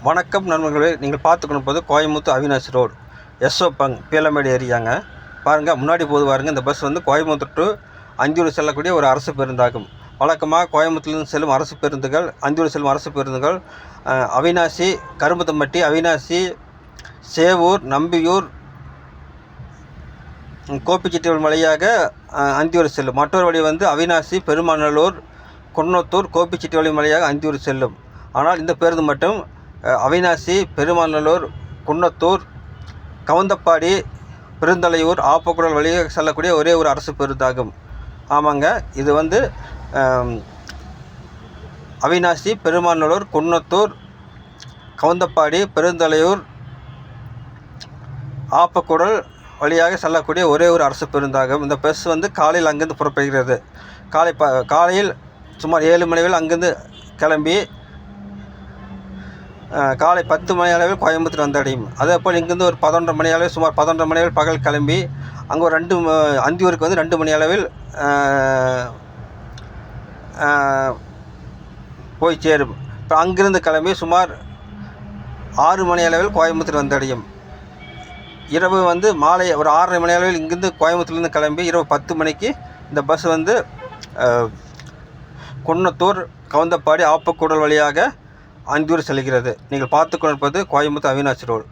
வணக்கம் நண்பர்களே, நீங்கள் பார்த்து கொண்டிருப்பது கோயம்புத்தூர் அவினாசி ரோடு எஸ்ஓ பங் பீலமேடு ஏரியாங்க. பாருங்கள், முன்னாடி போது பாருங்கள். இந்த பஸ் வந்து கோயம்புத்தூர் டு அந்தியூர் செல்லக்கூடிய ஒரு அரசு பேருந்தாகும். வழக்கமாக கோயம்புத்தூர்லேருந்து செல்லும் அரசு பேருந்துகள், அந்தியூர் செல்லும் அரசு பேருந்துகள் அவினாசி, கரும்புத்தம்பட்டி, அவினாசி, சேவூர், நம்பியூர், கோபிச்செட்டிப்பாளையம் வழியாக அந்தியூர் செல்லும். மற்றொரு வழி வந்து அவினாசி, பெருமாநல்லூர், குன்னத்தூர், கோபிச்செட்டிப்பாளையம் வழியாக அந்தியூர் செல்லும். ஆனால் இந்த பேருந்து மட்டும் அவினாசி, பெருமாநல்லூர், குன்னத்தூர், கவுந்தப்பாடி, பெருந்தலையூர், ஆப்பக்குடல் வழியாக செல்லக்கூடிய ஒரே ஒரு அரசு பேருந்தாகும். ஆமாங்க, இது வந்து அவினாசி, பெருமாநல்லூர், குன்னத்தூர், கவுந்தப்பாடி, பெருந்தலையூர், ஆப்பக்குடல் வழியாக செல்லக்கூடிய ஒரே ஒரு அரசு பேருந்தாகும். இந்த பஸ் வந்து காலையில் அங்கேருந்து புறப்படுகிறது. காலையில் சுமார் 7 மணி அளவில் அங்கேருந்து கிளம்பி காலை 10 மணி அளவில் கோயம்புத்தூர் வந்தடையும். அதேபோல் இங்கேருந்து ஒரு 11:30 மணி அளவில், சுமார் 11:30 மணி அளவில் பகல் கிளம்பி அங்கே ஒரு அந்தியூருக்கு வந்து 2 மணி அளவில் போய் சேரும். இப்போ அங்கிருந்து கிளம்பி சுமார் 6 மணி அளவில் கோயம்புத்தூர் வந்தடையும். இரவு வந்து மாலை ஒரு 6:30 மணி அளவில் இங்கேருந்து கோயம்புத்தூர்லேருந்து கிளம்பி இரவு 10 மணிக்கு இந்த பஸ் வந்து குன்னத்தூர், கவுந்தப்பாடி, ஆப்பக்கூடல் வழியாக அந்தியூர் செல்கிறது. நீங்கள் பார்த்து கொண்டிருப்பது கோயம்புத்தூர் அவினாசி ரோடு.